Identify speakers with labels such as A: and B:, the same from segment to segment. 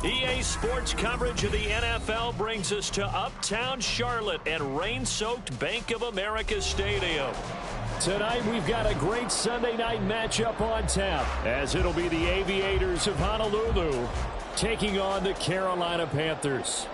A: EA Sports coverage of the NFL brings us to Uptown Charlotte and rain-soaked Bank of America Stadium. Tonight we've got a great Sunday night matchup on tap, as it'll be the Aviators of Honolulu taking on the Carolina Panthers.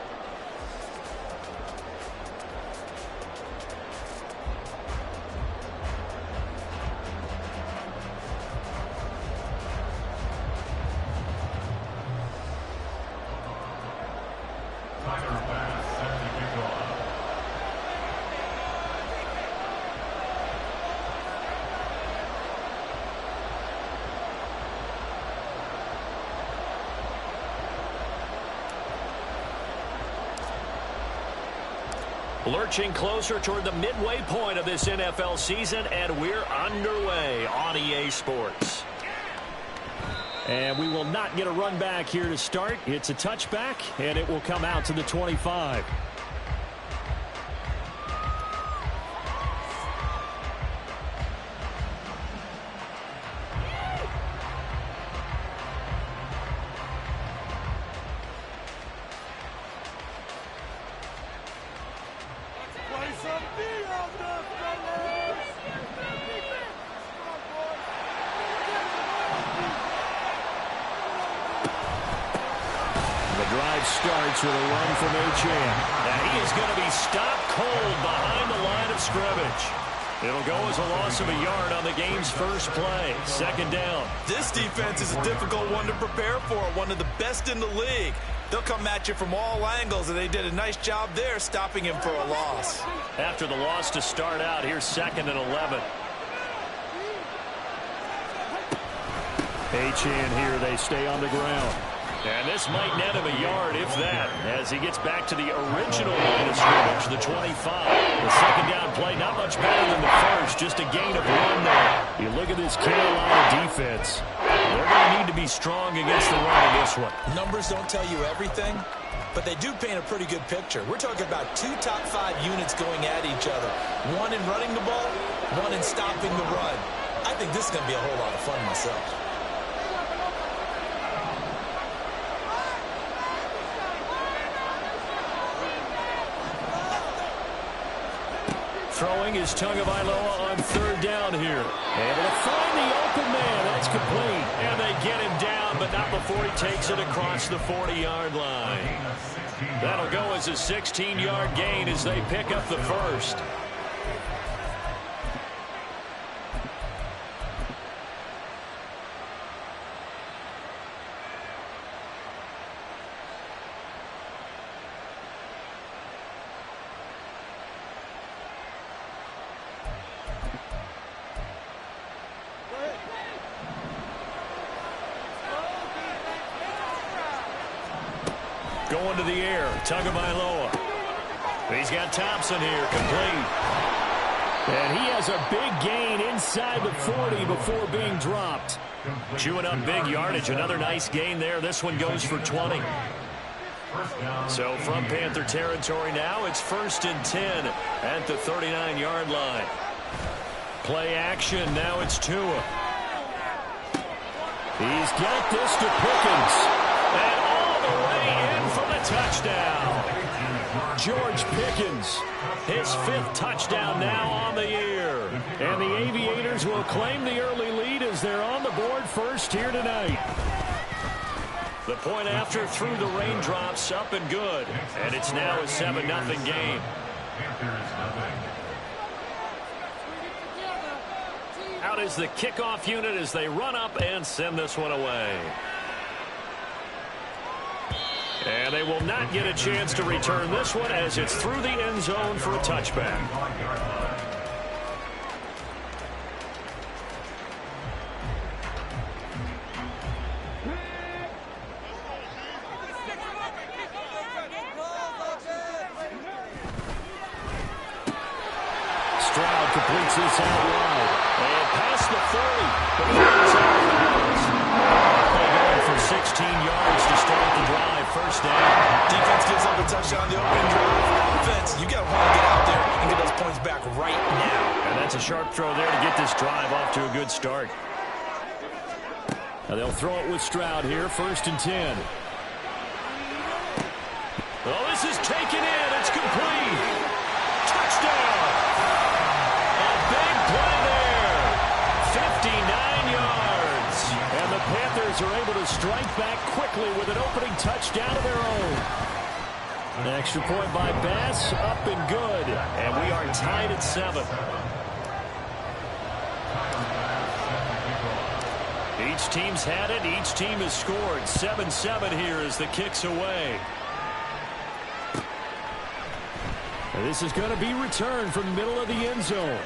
A: Lurching closer toward the midway point of this NFL season, and we're underway on EA Sports. And we will not get a run back here to start. It's a touchback, and it will come out to the 25.
B: Starts with a run from Achane.
A: Now he is going to be stopped cold behind the line of scrimmage. It'll go as a loss of a yard on the game's first play. Second down.
C: This defense is a difficult one to prepare for, one of the best in the league. They'll come at you from all angles, and they did a nice job there stopping him for a loss.
A: After the loss to start out, here's 2nd and 11.
B: Achane here, they stay on the ground.
A: And this might net him a yard, if that, as he gets back to the original line of scrimmage, the 25. The second down play, not much better than the first, just a gain of 1 there.
B: You look at this Carolina defense.
A: They're going to need to be strong against the run in this one.
C: Numbers don't tell you everything, but they do paint a pretty good picture. We're talking about 2 top 5 units going at each other. One in running the ball, one in stopping the run. I think this is going to be a whole lot of fun myself.
A: Throwing is Tagovailoa on 3rd down here. Able to find the open man. That's complete. And they get him down, but not before he takes it across the 40-yard line. That'll go as a 16-yard gain as they pick up the first. Going to the air, Tagovailoa. He's got Thompson here, complete.
B: And he has a big gain inside the 40 before being dropped.
A: Chewing up big yardage, another nice gain there. This one goes for 20. So from Panther territory now, it's 1st and 10 at the 39-yard line. Play action, now it's Tua.
B: He's got this to Pickens.
A: And all the way in for the touchdown.
B: George Pickens.
A: His 5th touchdown now on the year.
B: And the Aviators will claim the early lead as they're on the board first here tonight.
A: The point after through the raindrops, up and good. And it's now a 7-0 game. Out is the kickoff unit as they run up and send this one away. And they will not get a chance to return this one as it's through the end zone for a touchback.
B: Stroud completes this out wide.
A: And past the 40. But he's out of bounds. Going for 16 yards to start the drive. First down.
C: Defense gives up a touchdown on the opening drive. Offense, you got to want to get out there and get those points back right now.
A: And that's a sharp throw there to get this drive off to a good start.
B: Now they'll throw it with Stroud here, 1st and 10.
A: Oh, this is taken in. It's complete. Touchdown. A big play there. 59 yards. And the Panthers are able to strike back quickly with an opening touchdown of their own. An extra point by Bass, up and good. And we are tied at 7. Each team's had it. Each team has scored. 7-7 here as the kick's away. And this is going to be returned from the middle of the end zone.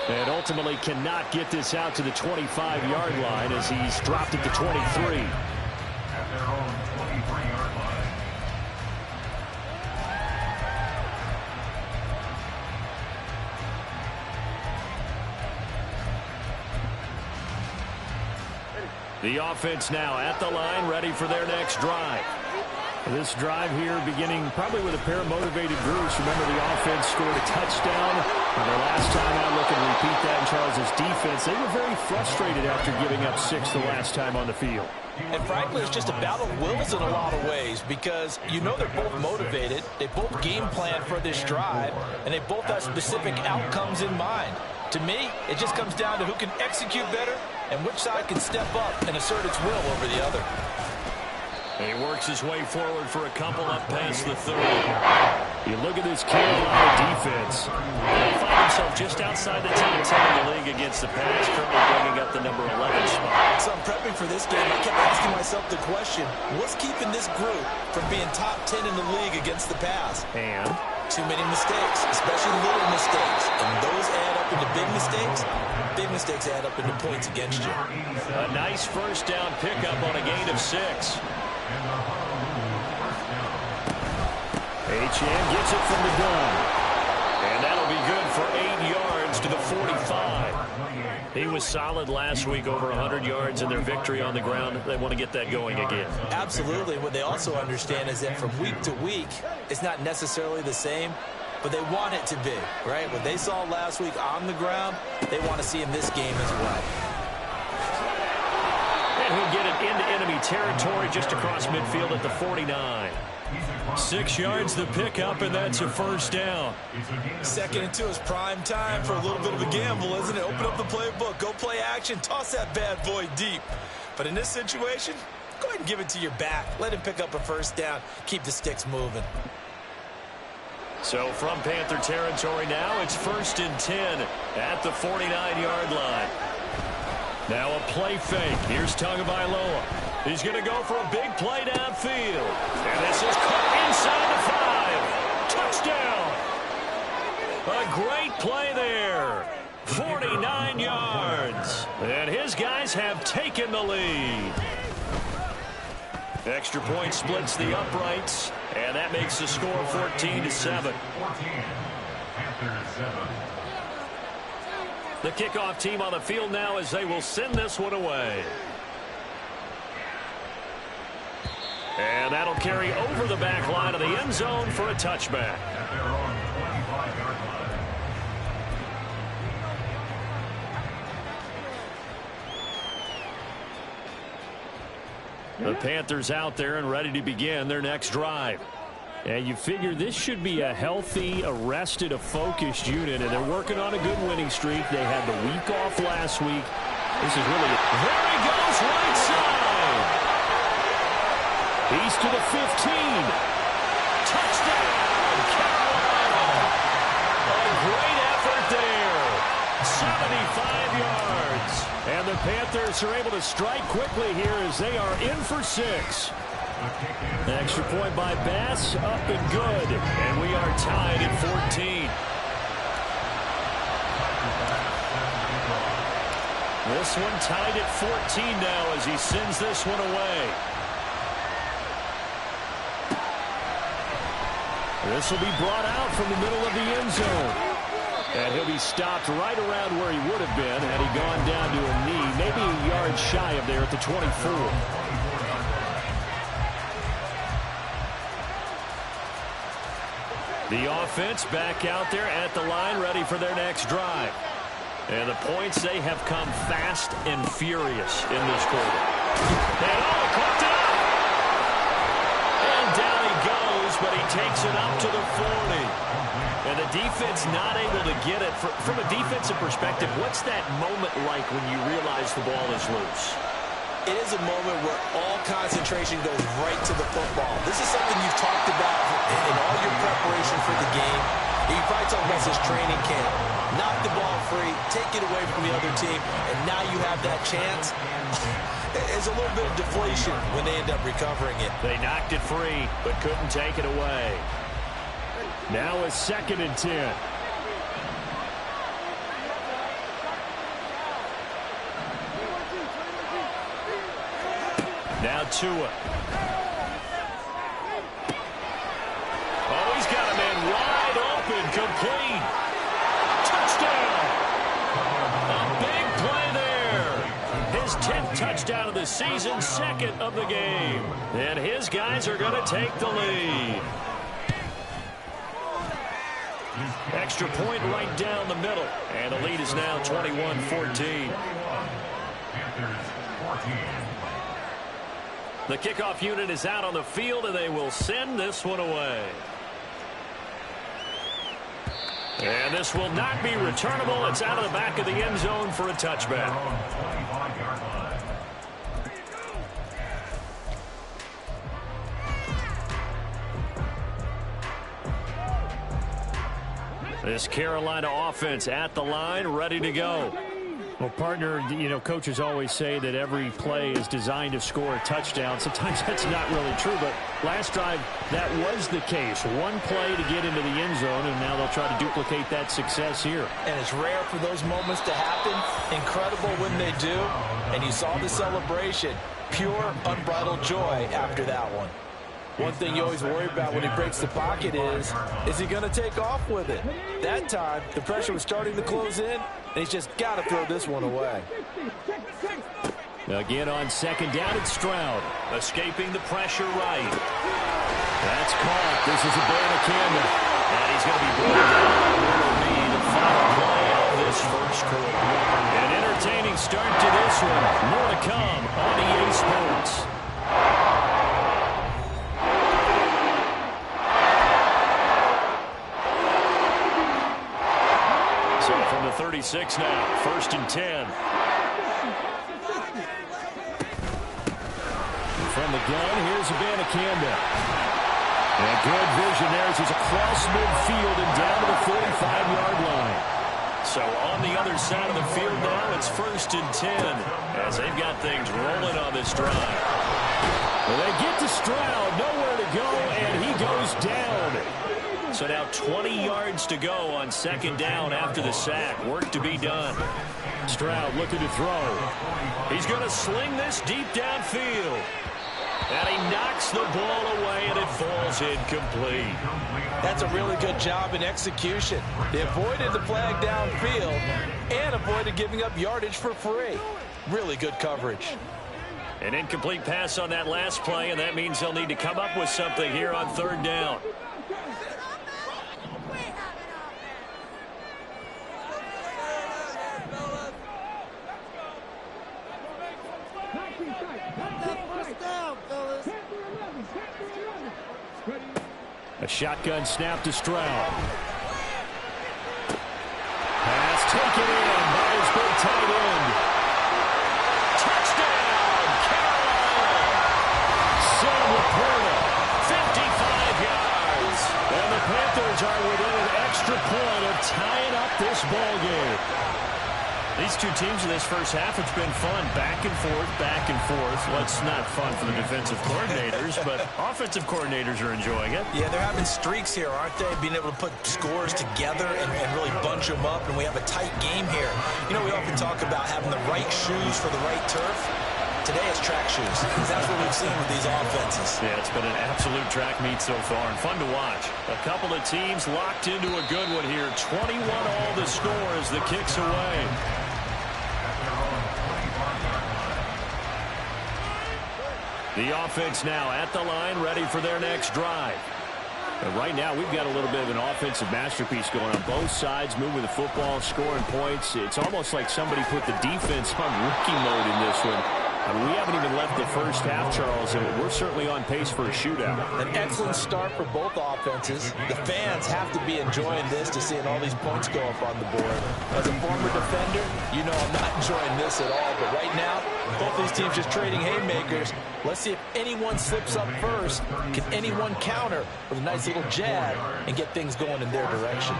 A: And ultimately cannot get this out to the 25-yard line as he's dropped it to 23. The offense now at the line, ready for their next drive. This drive here beginning probably with a pair of motivated Bruce. Remember, the offense scored a touchdown. And the last time I look and repeat that in Charles's defense, they were very frustrated after giving up 6 the last time on the field.
C: And frankly, it's just a battle of wills in a lot of ways because you know they're both motivated. They both game plan for this drive, and they both have specific outcomes in mind. To me, it just comes down to who can execute better and which side can step up and assert its will over the other.
A: And he works his way forward for a couple up past the 30. You look at this Carolina defense. They find himself just outside the top 10 in the league against the pass, currently bringing up the number 11 spot.
C: So I'm prepping for this game. I kept asking myself the question, what's keeping this group from being top 10 in the league against the pass?
A: And
C: too many mistakes, especially little mistakes. And those add up into big mistakes. Big mistakes add up into points against you.
A: A nice first down pickup on a gain of 6. Achane gets it from the gun. And that'll be good for 8 yards to the 45. He was solid last week, over 100 yards in their victory on the ground. They want to get that going again.
C: Absolutely. What they also understand is that from week to week, it's not necessarily the same, but they want it to be, right? What they saw last week on the ground, they want to see in this game as well.
A: And he'll get it into enemy territory just across midfield at the 49. 6 yards the pickup, and that's a first down.
C: 2nd and 2 is prime time for a little bit of a gamble, isn't it? Open up the playbook, go play action, toss that bad boy deep. But in this situation, go ahead and give it to your back. Let him pick up a first down. Keep the sticks moving.
A: So from Panther territory now, it's 1st and 10 at the 49-yard line. Now a play fake. Here's Tagovailoa. He's going to go for a big play downfield. And this is caught inside the 5. Touchdown. A great play there. 49 yards. And his guys have taken the lead. Extra point splits the uprights. And that makes the score 14-7. The kickoff team on the field now as they will send this one away. And that'll carry over the back line of the end zone for a touchback. The Panthers out there and ready to begin their next drive. And you figure this should be a healthy, a rested, a focused unit, and they're working on a good winning streak. They had the week off last week. This is really it. There he goes, right side. He's to the 15. Touchdown, Carolina. A great effort there. 75 yards. And the Panthers are able to strike quickly here as they are in for 6. An extra point by Bass, up and good. And we are tied at 14. This one tied at 14 now as he sends this one away. This will be brought out from the middle of the end zone. And he'll be stopped right around where he would have been had he gone down to a knee, maybe a yard shy of there at the 24. The offense back out there at the line, ready for their next drive. And the points, they have come fast and furious in this quarter. And caught it up! And down he goes takes it up to the 40. And the defense not able to get it. From a defensive perspective, what's that moment like when you realize the ball is loose?
C: It is a moment where all concentration goes right to the football. This is something you've talked about in all your preparation for the game. You probably talked about this training camp. Knock the ball free, take it away from the other team, and now you have that chance. There's a little bit of deflation when they end up recovering it.
A: They knocked it free, but couldn't take it away. Now it's 2nd and 10. Now Tua. Oh, he's got a man wide open, complete. Touchdown. A big play there. His 10th touchdown of the season, 2nd of the game. And his guys are going to take the lead. Extra point right down the middle. And the lead is now 21-14. The kickoff unit is out on the field, and they will send this one away. And this will not be returnable. It's out of the back of the end zone for a touchback. This Carolina offense at the line, ready to go.
B: Well, partner, you know, coaches always say that every play is designed to score a touchdown. Sometimes that's not really true, but last drive, that was the case. One play to get into the end zone, and now they'll try to duplicate that success here.
C: And it's rare for those moments to happen. Incredible when they do. And you saw the celebration. Pure, unbridled joy after that one. One thing you always worry about when he breaks the pocket is he going to take off with it? That time, the pressure was starting to close in, and he's just got to throw this one away.
A: Again on 2nd down, it's Stroud. Escaping the pressure right. That's caught. This is a Banacanda. And he's going to be brought down. Will be the final play of this first quarter. An entertaining start to this one. More to come on EA Sports. So from the 36 now, 1st and 10. From the gun, here's Abanikanda. And good vision there as he's across midfield and down to the 45-yard line. So on the other side of the field now, it's 1st and 10 as they've got things rolling on this drive. Well, they get to Stroud, nowhere to go, and he goes down. So now 20 yards to go on 2nd down after the sack. Work to be done. Stroud looking to throw. He's going to sling this deep downfield. And he knocks the ball away, and it falls incomplete.
C: That's a really good job in execution. They avoided the flag downfield and avoided giving up yardage for free. Really good coverage.
A: An incomplete pass on that last play, and that means they'll need to come up with something here on 3rd down. A shotgun snap to Stroud. Pass taken in by his big tight end. Touchdown, Carolina! Sam Laporta, 55 yards. And the Panthers are within an extra point of tying up this ball game. These two teams in this first half, it's been fun. Back and forth, back and forth. Well, it's not fun for the defensive coordinators, but offensive coordinators are enjoying it.
C: Yeah, they're having streaks here, aren't they? Being able to put scores together and really bunch them up, and we have a tight game here. You know, we often talk about having the right shoes for the right turf. Today it's track shoes, because that's what we've seen with these offenses.
A: Yeah, it's been an absolute track meet so far, and fun to watch. A couple of teams locked into a good one here. 21 all the score as the kick's away. The offense now at the line, ready for their next drive. And right now, we've got a little bit of an offensive masterpiece going on both sides, moving the football, scoring points. It's almost like somebody put the defense on rookie mode in this one.
B: I mean, we haven't even left the first half, Charles, and we're certainly on pace for a shootout.
C: An excellent start for both offenses. The fans have to be enjoying this to seeing all these points go up on the board. As a former defender, you know I'm not enjoying this at all. But right now, both these teams just trading haymakers. Let's see if anyone slips up first. Can anyone counter with a nice little jab and get things going in their direction?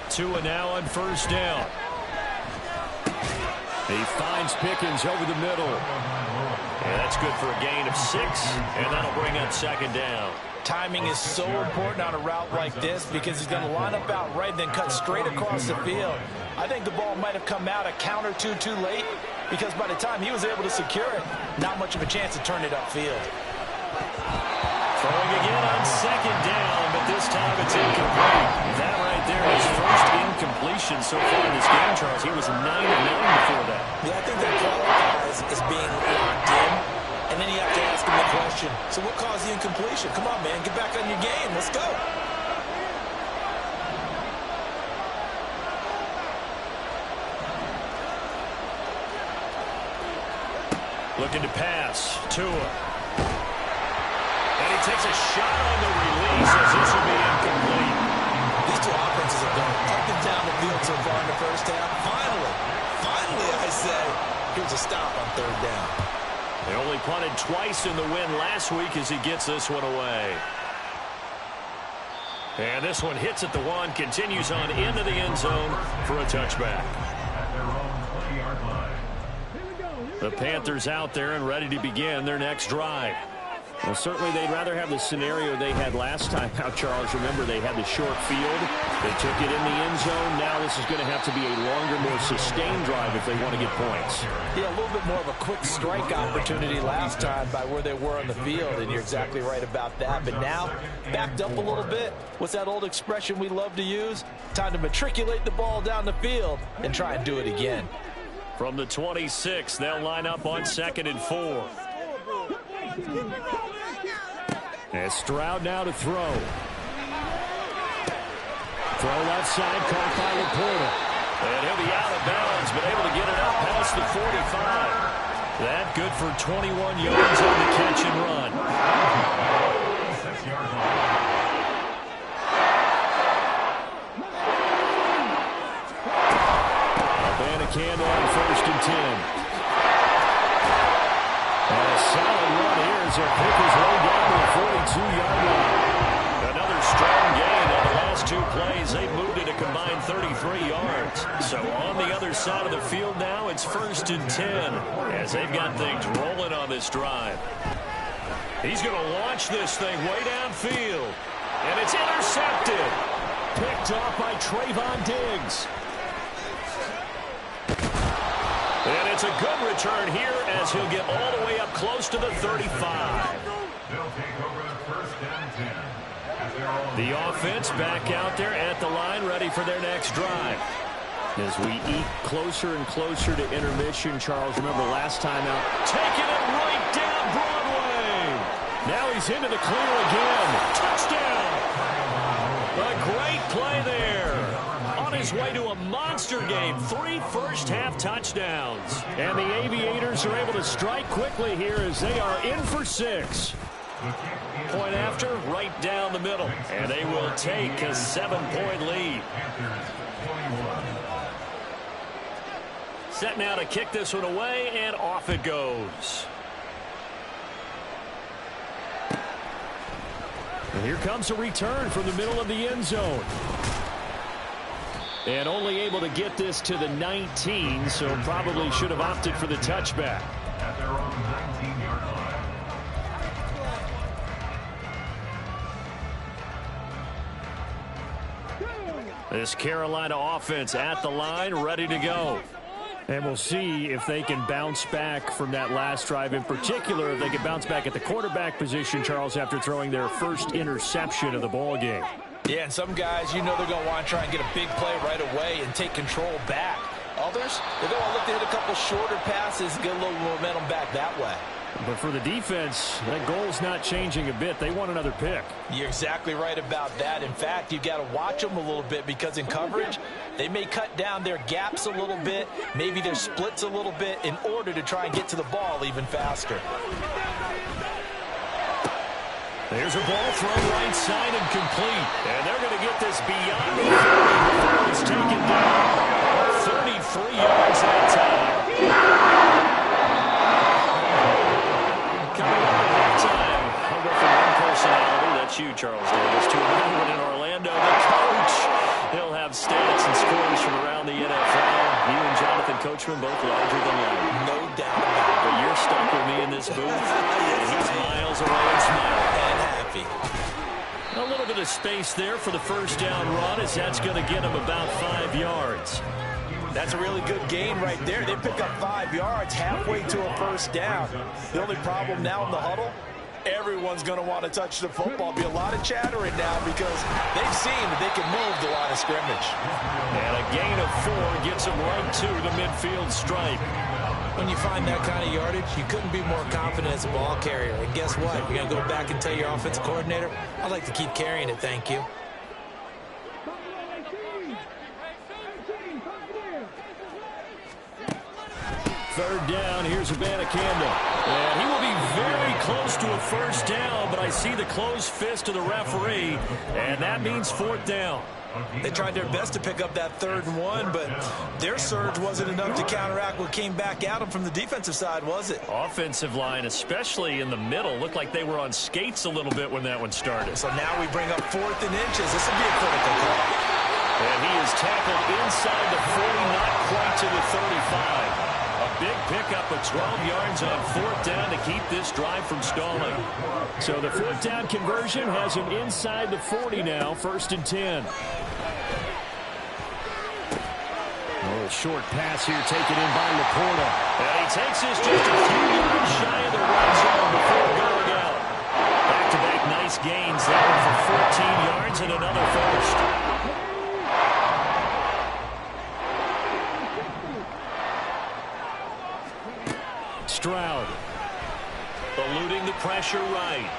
A: Tua now on first down. He finds Pickens over the middle. And that's good for a gain of 6, and that'll bring up second down.
C: Timing is so important on a route like this because he's going to line up out right and then cut straight across the field. I think the ball might have come out a count or two too late because by the time he was able to secure it, not much of a chance to turn it upfield.
A: Throwing again on second down, but this time it's incomplete. That right there is first incompletion so far in this game, Charles. He was 9 of 9 before that.
C: Yeah, I think that qualifies as being locked in, and then you have to ask him the question, so what caused the incompletion? Come on, man, get back on your game. Let's go.
A: Looking to pass. Tua. And he takes a shot on the release as this will be incomplete.
C: These two offenses have gone up and down the field so far in the first half. Finally, I say, here's a stop on third down.
A: They only punted twice in the win last week as he gets this one away. And this one hits at the 1, continues on into the end zone for a touchback. The Panthers out there and ready to begin their next drive. Well, certainly they'd rather have the scenario they had last time out, Charles. Remember, they had the short field. They took it in the end zone. Now this is going to have to be a longer, more sustained drive if they want to get points.
C: Yeah, a little bit more of a quick strike opportunity last time by where they were on the field, and you're exactly right about that. But now, backed up a little bit. What's that old expression we love to use? Time to matriculate the ball down the field and try and do it again.
A: From the 26, they'll line up on 2nd and 4. And Stroud now to throw. Throw left side, caught by Laporta. And he'll be out of bounds, but able to get it up past the 45. That good for 21 yards on the catch and run. Albana on 1st and 10. And a solid run here as he'll pick his way down to the 42-yard line. Another strong gain on the last 2 plays. They moved it a combined 33 yards. So on the other side of the field now, it's 1st and 10 as they've got things rolling on this drive. He's going to launch this thing way downfield. And it's intercepted. Picked off by Trayvon Diggs. And it's a good return here as he'll get all the way up close to the 35. The offense back out there at the line, ready for their next drive. As we eke closer and closer to intermission, Charles, remember last time out, taking it right down Broadway. Now he's into the clear again. Touchdown. A great play there. On his way to a monster game, 3 first-half touchdowns. And the Aviators are able to strike quickly here as they are in for 6. Point after, right down the middle. And they will take a 7-point lead. Set now to kick this one away, and off it goes. And here comes a return from the middle of the end zone. And only able to get this to the 19, so probably should have opted for the touchback. At their own 19-yard line. This Carolina offense at the line, ready to go. And we'll see if they can bounce back from that last drive. In particular, if they can bounce back at the quarterback position, Charles, after throwing their first interception of the ball game.
C: Yeah, and some guys, you know they're going to want to try and get a big play right away and take control back. Others, they're going to look to hit a couple shorter passes and get a little momentum back that way.
B: But for the defense, that goal's not changing a bit. They want another pick.
C: You're exactly right about that. In fact, you've got to watch them a little bit because in coverage, they may cut down their gaps a little bit, maybe their splits a little bit in order to try and get to the ball even faster.
A: There's a ball thrown right side and complete. And they're going to get this beyond the 30 before it's taken down. 33 yards that time. Coming up at halftime, I'll go from one personality, that's you, Charles Davis, to another one in Orlando, the coach. He'll have stats and scores from around the NFL. You and Jonathan Coachman both larger than life.
C: No doubt about it.
A: But you're stuck with me in this booth, and he's miles away and smiling.
C: And happy.
A: A little bit of space there for the first down run, as that's going to get him about 5 yards.
C: That's a really good gain right there. They pick up 5 yards halfway to a first down. The only problem now in the huddle, everyone's going to want to touch the football. Be a lot of chattering now because they've seen that they can move the line of scrimmage.
A: And a gain of 4 gets them right to the midfield stripe.
C: When you find that kind of yardage, you couldn't be more confident as a ball carrier. And guess what? You're going to go back and tell your offensive coordinator, I'd like to keep carrying it, thank you.
A: Third down, here's Abanikanda. And he will be very close to a first down, but I see the closed fist of the referee, and that means 4th down.
C: They tried their best to pick up that 3rd and 1, but their surge wasn't enough to counteract what came back at them from the defensive side, was it?
A: Offensive line, especially in the middle, looked like they were on skates a little bit when that one started.
C: So now we bring up 4th and inches. This will be a critical call.
A: And he is tackled inside the 40, not quite to the 35. A big pickup of 12 yards on 4th down to keep this drive from stalling.
B: So the 4th down conversion has him inside the 40 now, 1st and 10. A little short pass here taken in by Laporta.
A: And he takes this just a few yards shy of the red zone before going out. Back-to-back nice gains there for 14 yards and another first.
B: Stroud.
A: Eluding the pressure right.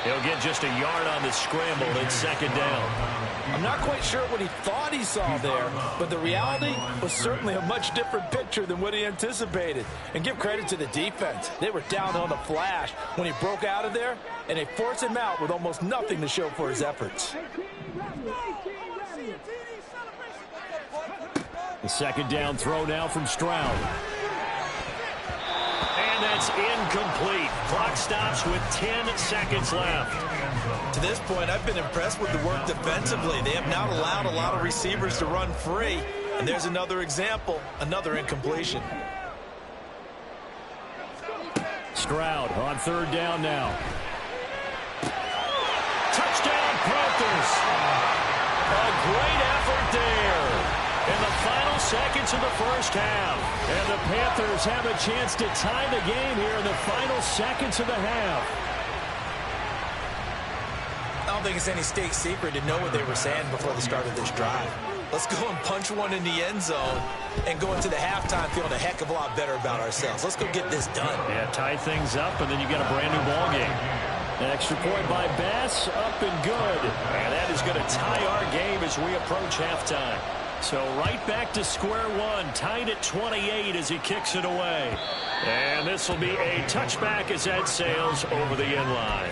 A: He'll get just a yard on the scramble. It's 2nd down.
C: I'm not quite sure what he thought he saw there, but the reality was certainly a much different picture than what he anticipated. And give credit to the defense. They were down on the flash when he broke out of there, and they forced him out with almost nothing to show for his efforts.
B: The 2nd down throw now from Stroud.
A: And that's incomplete. Clock stops with 10 seconds left.
C: To this point, I've been impressed with the work defensively. They have not allowed a lot of receivers to run free. And there's another example, another incompletion.
B: Stroud on 3rd down now.
A: Touchdown, Panthers. A great effort there. In the final seconds of the first half.
B: And the Panthers have a chance to tie the game here in the final seconds of the half.
C: I don't think it's any state secret to know what they were saying before the start of this drive. Let's go and punch one in the end zone and go into the halftime feeling a heck of a lot better about ourselves. Let's go get this done.
B: Yeah, tie things up, and then you get a brand new ball game. An extra point by Bass, up and good.
A: And that is going to tie our game as we approach halftime.
B: So right back to square one, tied at 28 as he kicks it away.
A: And this will be a touchback as that sails over the end line.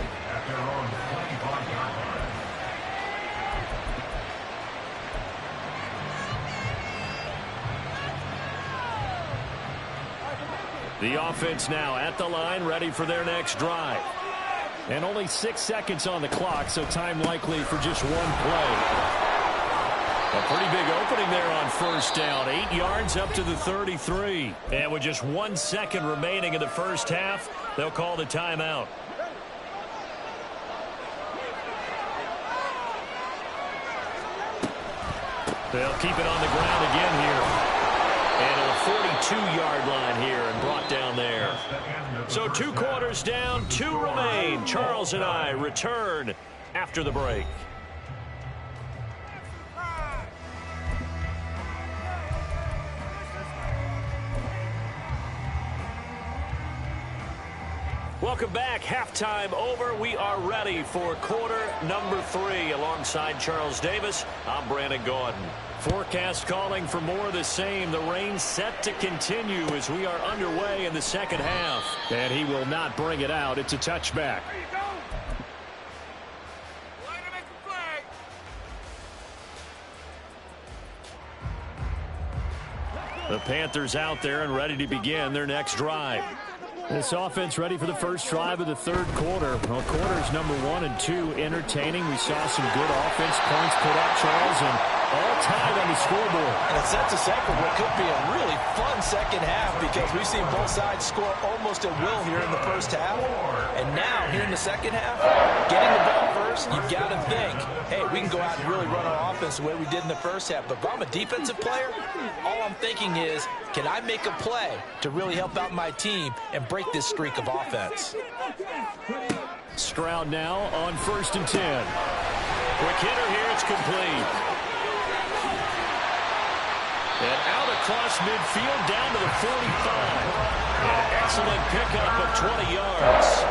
A: The offense now at the line, ready for their next drive.
B: And only 6 seconds on the clock, so time likely for just one play.
A: A pretty big opening there on first down. 8 yards up to the 33. And with just 1 second remaining in the first half, they'll call the timeout. They'll keep it on the ground again here. And a 42-yard line here and brought down there. So 2 quarters down, 2 remain. Charles and I return after the break. Welcome back. Halftime over. We are ready for quarter number 3. Alongside Charles Davis, I'm Brandon Gaudin. Forecast calling for more of the same. The rain set to continue as we are underway in the second half.
B: And he will not bring it out. It's a touchback.
A: The Panthers out there and ready to begin their next drive.
B: This offense ready for the first drive of the third quarter. Well, quarters number 1 and 2 entertaining. We saw some good offense points put up, Charles, and all tied on the scoreboard.
C: And it sets us up for what could be a really fun second half because we've seen both sides score almost at will here in the first half. And now, here in the second half, getting the ball first, you've got to think, hey, we can go out and really run our offense the way we did in the first half. But if I'm a defensive player, all I'm thinking is, can I make a play to really help out my team and break this streak of offense?
B: Stroud now on 1st and 10.
A: Quick hitter here, it's complete. And out across midfield down to the 45. An excellent pickup of 20 yards.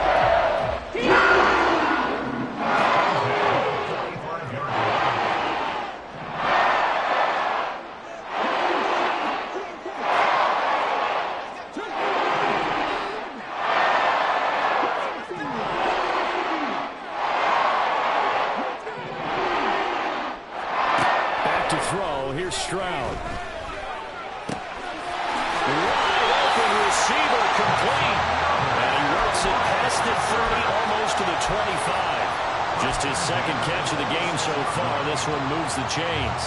B: Back to throw. Here's Stroud.
A: Receiver complete. And he works it past the 30, almost to the 25. Just his second catch of the game so far. This one moves the chains.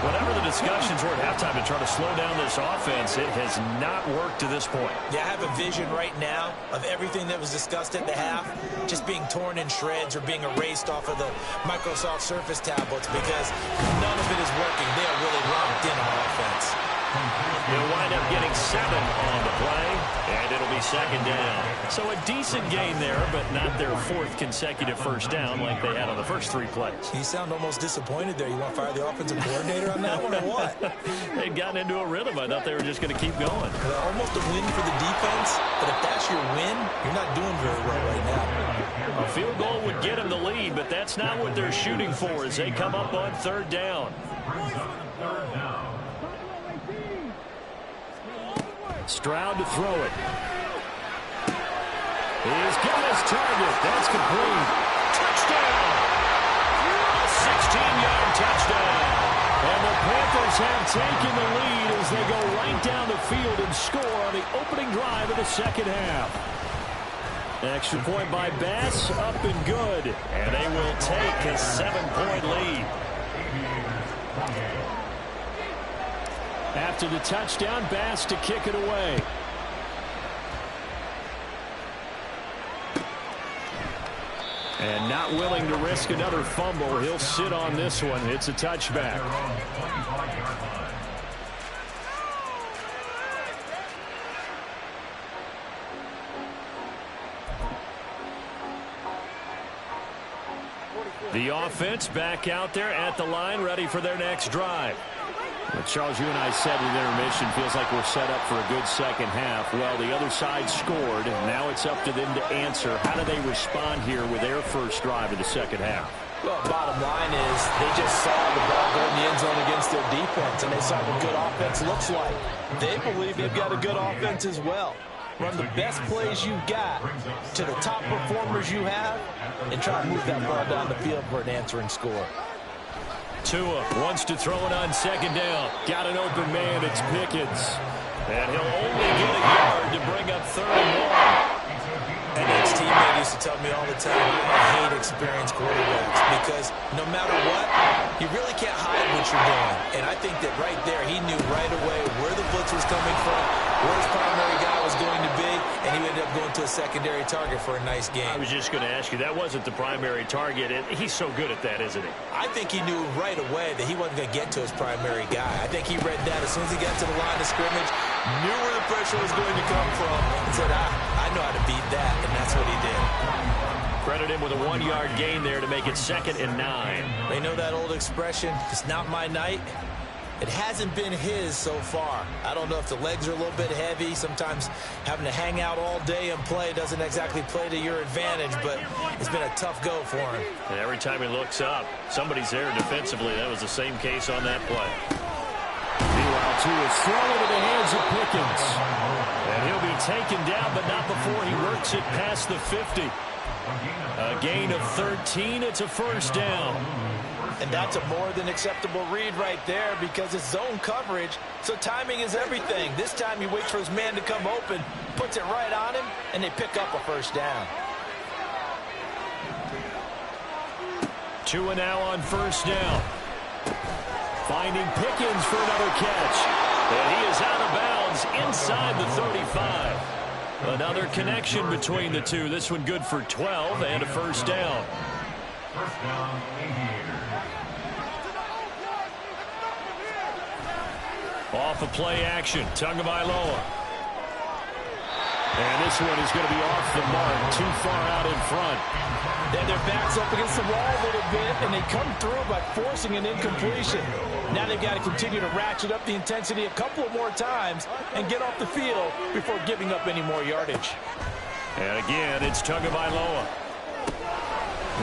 A: Whatever the discussions were at halftime to try to slow down this offense, it has not worked to this point.
C: Yeah, I have a vision right now of everything that was discussed at the half just being torn in shreds or being erased off of the Microsoft Surface tablets because none of it is working. They are really locked in on offense.
A: They'll wind up getting 7 on the play, and it'll be second down. So a decent gain there, but not their 4th consecutive first down like they had on the first 3 plays.
C: You sound almost disappointed there. You want to fire the offensive coordinator on that one or what?
A: They'd gotten into a rhythm. I thought they were just going to keep going.
C: Almost a win for the defense, but if that's your win, you're not doing very well right now.
A: A field goal would get them the lead, but that's not what they're shooting for as they come up on 3rd down.
B: Stroud to throw it. He's got his target. That's complete.
A: Touchdown! A 16-yard touchdown.
B: And the Panthers have taken the lead as they go right down the field and score on the opening drive of the second half. Extra point by Bass, up and good.
A: And they will take a 7-point lead.
B: After the touchdown, Bass to kick it away. And not willing to risk another fumble. He'll sit on this one. It's a touchback. The offense back out there at the line, ready for their next drive. Well, Charles, you and I said with intermission, feels like we're set up for a good second half. Well, the other side scored, and now it's up to them to answer. How do they respond here with their first drive of the second half?
C: Well, bottom line is they just saw the ball go in the end zone against their defense, and they saw what good offense looks like. They believe they've got a good offense as well. Run the best plays you've got to the top performers you have, and try to move that ball down the field for an answering score.
A: Tua wants to throw it on second down. Got an open man. It's Pickens. And he'll only get a yard to bring up 3rd and 1.
C: And his teammate used to tell me all the time, I hate experienced quarterbacks because no matter what, you really can't hide what you're doing. And I think that right there, he knew right away where the blitz was coming from, where his primary guy was going to be, and he ended up going to a secondary target for a nice game.
A: I was just going to ask you, that wasn't the primary target. He's so good at that, isn't he?
C: I think he knew right away that he wasn't going to get to his primary guy. I think he read that as soon as he got to the line of scrimmage, knew where the pressure was going to come from, and said, I know how to beat that, and that's what he did.
A: Credit him with a 1-yard gain there to make it 2nd and 9.
C: They know that old expression, it's not my night. It hasn't been his so far. I don't know if the legs are a little bit heavy. Sometimes having to hang out all day and play doesn't exactly play to your advantage, but it's been a tough go for him.
B: And every time he looks up, somebody's there defensively. That was the same case on that play.
A: Meanwhile, two is thrown into the hands of Pickens. And he'll be taken down, but not before he works it past the 50. A gain of 13. It's a first down.
C: And that's a more than acceptable read right there because it's zone coverage, so timing is everything. This time he waits for his man to come open, puts it right on him, and they pick up a first down.
A: 2 and now on first down. Finding Pickens for another catch. And he is out of bounds inside the 35. Another connection between the two. This one good for 12 and a first down. First down, off of play action, Tagovailoa. And this one is going to be off the mark, too far out in front.
C: Then their backs up against the wall a little bit, and they come through by forcing an incompletion. Now they've got to continue to ratchet up the intensity a couple of more times and get off the field before giving up any more yardage.
A: And again, it's Tagovailoa.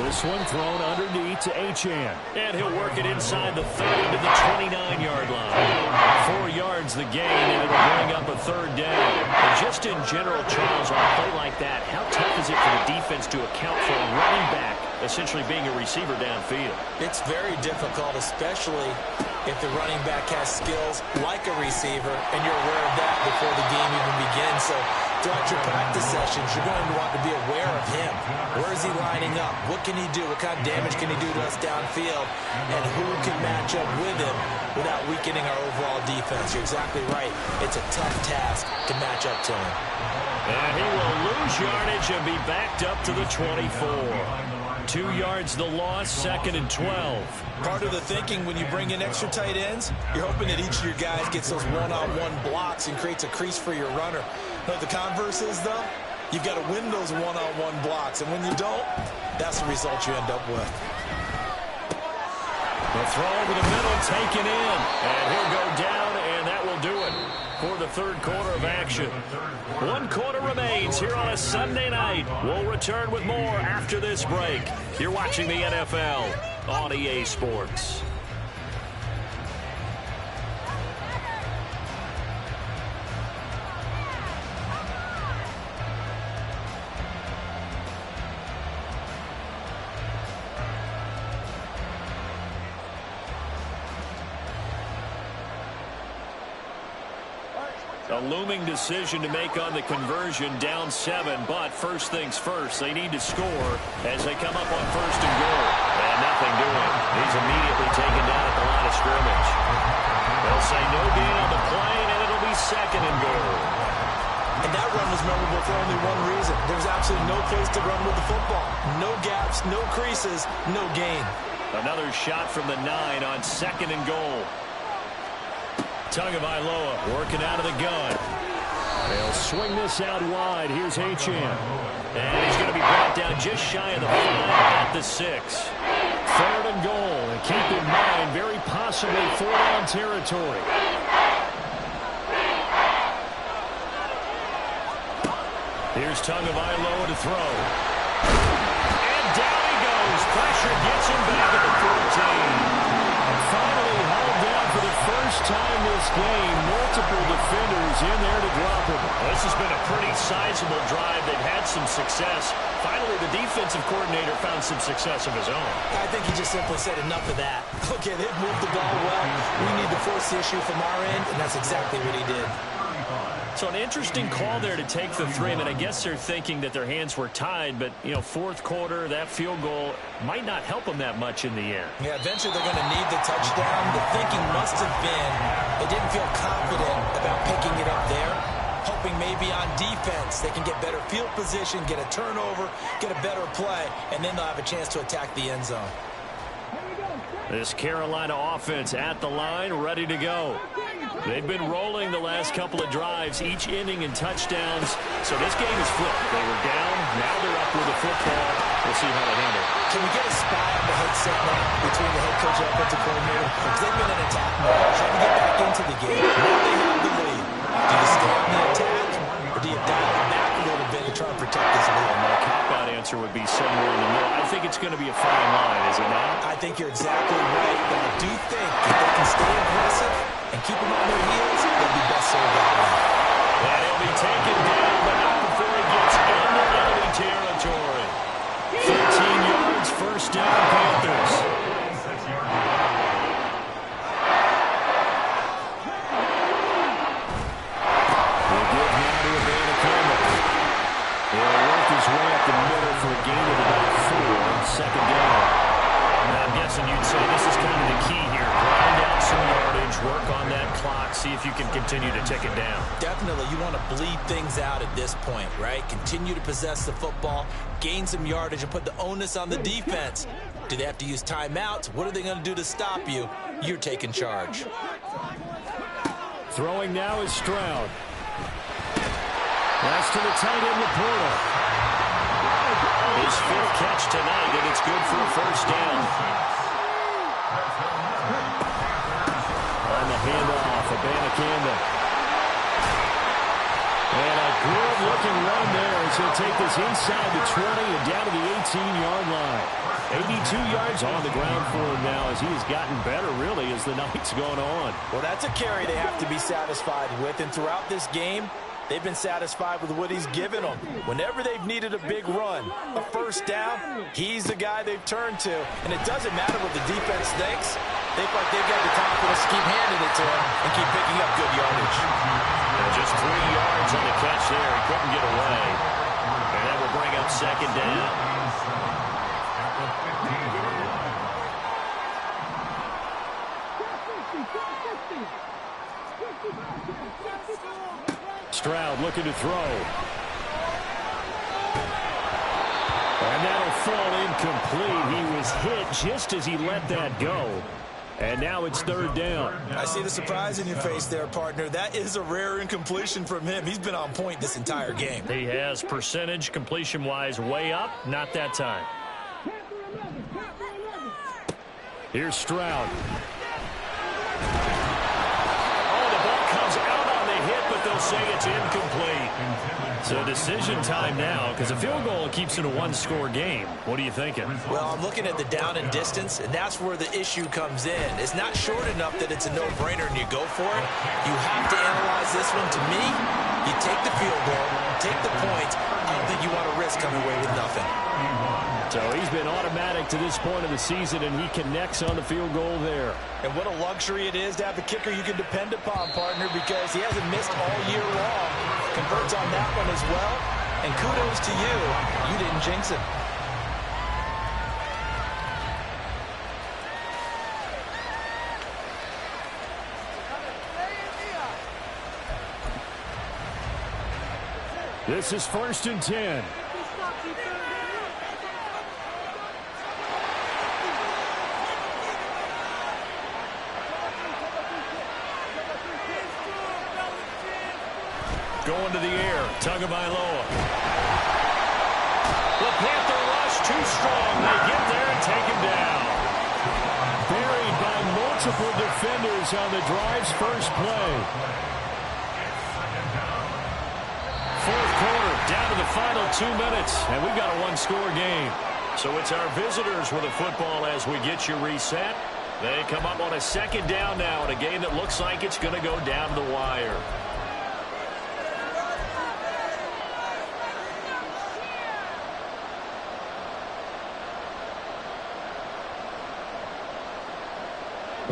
A: This one thrown underneath to Achane. And he'll work it inside the 30 to the 29-yard line. 4 yards the gain, and it'll bring up a third down.
B: And just in general, Charles, on a play like that, how tough is it for the defense to account for a running back essentially being a receiver downfield?
C: It's very difficult, especially if the running back has skills like a receiver, and you're aware of that before the game even begins. So throughout your practice sessions, you're going to want to be aware of him. Where is he lining up? What can he do? What kind of damage can he do to us downfield? And who can match up with him without weakening our overall defense? You're exactly right. It's a tough task to match up to him.
A: And he will lose yardage and be backed up to the 24. 2 yards the loss, 2nd and 12.
C: Part of the thinking when you bring in extra tight ends, you're hoping that each of your guys gets those one-on-one blocks and creates a crease for your runner. Know what the converse is, though? You've got to win those one-on-one blocks, and when you don't, that's the result you end up with.
A: The throw over the middle, taken in, and he'll go down, and that will do it for the third quarter of action. 1 quarter remains here on a Sunday night. We'll return with more after this break. You're watching the NFL on EA Sports. A looming decision to make on the conversion, down 7, but first things first, they need to score as they come up on 1st and goal. And nothing doing. He's immediately taken down at the line of scrimmage. They'll say no gain on the play, and it'll be 2nd and goal.
C: And that run was memorable for only one reason. There's absolutely no place to run with the football. No gaps, no creases, no gain.
A: Another shot from the 9 on 2nd and goal. Tagovailoa working out of the gun. They'll swing this out wide. Here's Achane. And he's going to be brought down just shy of the 5 at the 6. 3rd and goal. And keep in mind, very possibly 4-down territory. Here's Tagovailoa to throw. And down he goes. Pressure gets him back at the 14. Finally held down for the first time this game. Multiple defenders in there to drop him. This has been a pretty sizable drive. They've had some success. Finally, the defensive coordinator found some success of his own.
C: I think he just simply said enough of that. Okay, they've moved the ball well. We need to force the issue from our end, and that's exactly what he did.
A: So an interesting call there to take the 3. I mean, I guess they're thinking that their hands were tied, but, you know, 4th quarter, that field goal might not help them that much in the end.
C: Yeah, eventually they're going to need the touchdown. The thinking must have been they didn't feel confident about picking it up there, hoping maybe on defense they can get better field position, get a turnover, get a better play, and then they'll have a chance to attack the end zone.
A: This Carolina offense at the line, ready to go. They've been rolling the last couple of drives, each inning in touchdowns. So this game is flipped. They were down, now they're up with the football. We'll see how they handle it.
C: Can we get a spy on the headset now between the head coach and offensive coordinator? Because they've been in attack mode, trying to get back into the game. Now they have the lead. Do you stay on the attack, or do you dial it back a little bit and try and protect this lead?
A: My cop-out answer would be somewhere in the middle. I think it's going to be a fine line, is it not?
C: I think you're exactly right, but I do think if they can stay aggressive and keep them on their heels, they'll be best served that way.
A: And he'll be taken down, but not before he gets into enemy territory. 13 yards, first down, Panthers. They'll give now to Abanikanda. He'll work his way up the middle for a gain of about 4, second down. Now, I'm guessing you'd say this is kind of the key here. Grind out some yardage, work on that clock, see if you can continue to tick it down.
C: Definitely, you want to bleed things out at this point, right? Continue to possess the football, gain some yardage, and put the onus on the defense. Do they have to use timeouts? What are they going to do to stop you? You're taking charge.
A: Throwing now is Stroud. Pass to the tight end, Laporta. His 5th catch tonight, and it's good for a first down. On the handoff, Abanikanda. And a good-looking run there as he'll take this inside the 20 and down to the 18-yard line. 82 yards on the ground for him now as he has gotten better, really, as the night's gone on.
C: Well, that's a carry they have to be satisfied with, and throughout this game, they've been satisfied with what he's given them. Whenever they've needed a big run, a first down, he's the guy they've turned to. And it doesn't matter what the defense thinks. They feel like they've got the confidence to keep handing it to him and keep picking up good yardage.
A: And just 3 yards on the catch there. He couldn't get away. And that will bring up second down. Stroud looking to throw. And that'll fall incomplete. He was hit just as he let that go. And now it's third down.
C: I see the surprise in your face there, partner. That is a rare incompletion from him. He's been on point this entire game.
A: He has percentage completion-wise way up. Not that time. Here's Stroud. They'll say it's incomplete. So decision time now, because a field goal keeps it a one-score game. What are you thinking?
C: Well, I'm looking at the down and distance, and that's where the issue comes in. It's not short enough that it's a no-brainer and you go for it. You have to analyze this one. To me, you take the field goal, take the points. I don't think you want to risk coming away with nothing.
A: So he's been automatic to this point of the season, and he connects on the field goal there.
C: And what a luxury it is to have a kicker you can depend upon, partner, because he hasn't missed all year long. Converts on that one as well. And kudos to you. You didn't jinx it.
A: This is 1st and 10. Going to the air, Tagovailoa. The Panther rush too strong. They get there and take him down. Buried by multiple defenders on the drive's first play. 4th quarter, down to the final 2 minutes, and we've got a one-score game. So it's our visitors with the football as we get you reset. They come up on a second down now in a game that looks like it's going to go down to the wire.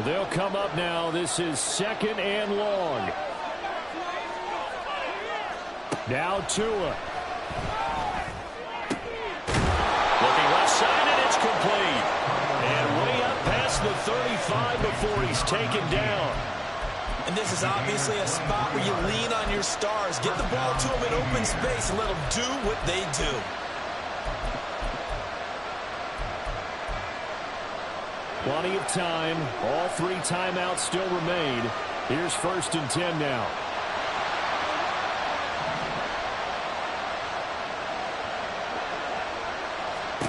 A: They'll come up now. This is 2nd and long. Now Tua. Looking left side, and it's complete. And way up past the 35 before he's taken down.
C: And this is obviously a spot where you lean on your stars. Get the ball to them in open space and let them do what they do.
B: Plenty of time. All 3 timeouts still remain. Here's 1st and 10 now.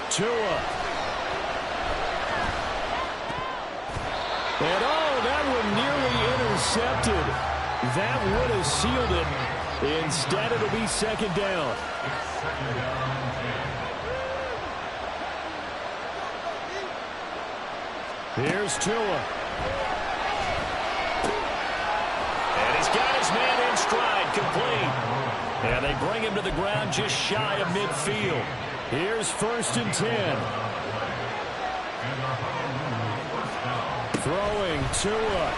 B: Tua. And that one nearly intercepted. That would have sealed it. Instead, it'll be 2nd down. Here's Tua.
A: And he's got his man in stride, complete. And they bring him to the ground just shy of midfield.
B: Here's 1st and 10. Throwing Tua.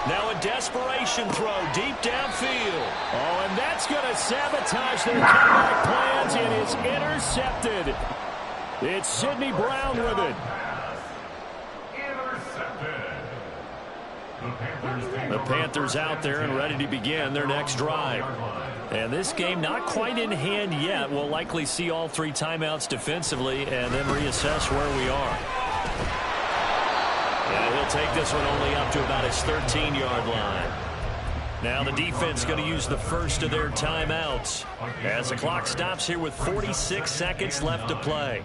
A: Now a desperation throw deep downfield.
B: Oh, and that's going to sabotage their comeback plans. It is intercepted. It's Sidney Brown with it. The Panthers out there and ready to begin their next drive. And this game not quite in hand yet. We'll likely see all 3 timeouts defensively and then reassess where we are.
A: Yeah, he'll take this one only up to about his 13-yard line. Now the defense going to use the first of their timeouts as the clock stops here with 46 seconds left to play.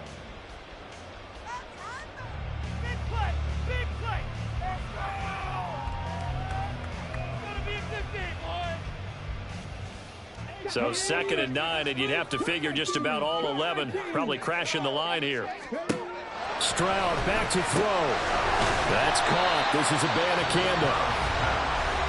B: So 2nd and 9, and you'd have to figure just about all 11 probably crashing the line here. Stroud back to throw. That's caught. This is Abanikanda.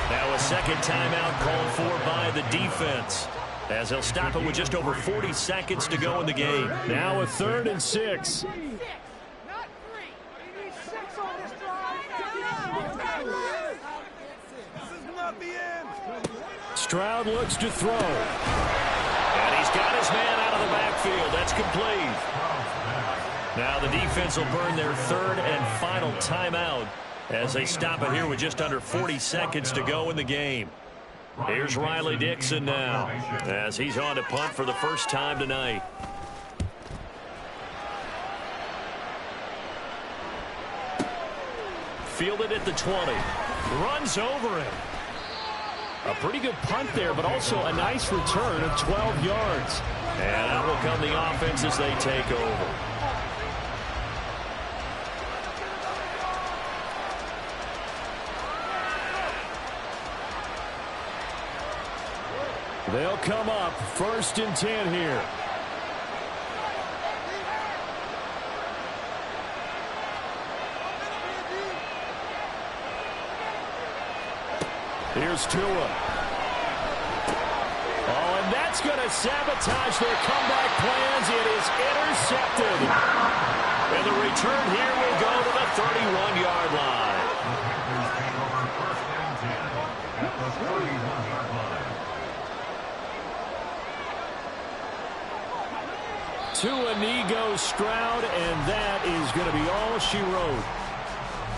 A: Now a 2nd timeout called for by the defense, as they'll stop it with just over 40 seconds to go in the game.
B: Now a 3rd and 6. Stroud looks to throw.
A: And he's got his man out of the backfield. That's complete. Now the defense will burn their 3rd and final timeout as they stop it here with just under 40 seconds to go in the game. Here's Riley Dixon now as he's on to punt for the first time tonight. Fielded at the 20. Runs over him.
B: A pretty good punt there, but also a nice return of 12 yards.
A: And out will come the offense as they take over.
B: They'll come up 1st and 10 here. Here's Tua. Oh, and that's going to sabotage their comeback plans. It is intercepted.
A: And the return here will go to the 31-yard line.
B: Tua knee goes Stroud, and that is going to be all she wrote.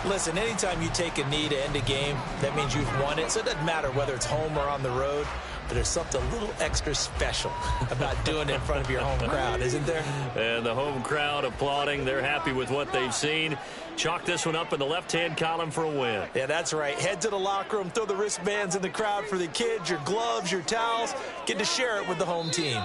C: Listen, anytime you take a knee to end a game, that means you've won it. So it doesn't matter whether it's home or on the road, but there's something a little extra special about doing it in front of your home crowd, isn't there?
A: And the home crowd applauding. They're happy with what they've seen. Chalk this one up in the left-hand column for a win.
C: Yeah, that's right. Head to the locker room, throw the wristbands in the crowd for the kids, your gloves, your towels. Get to share it with the home team.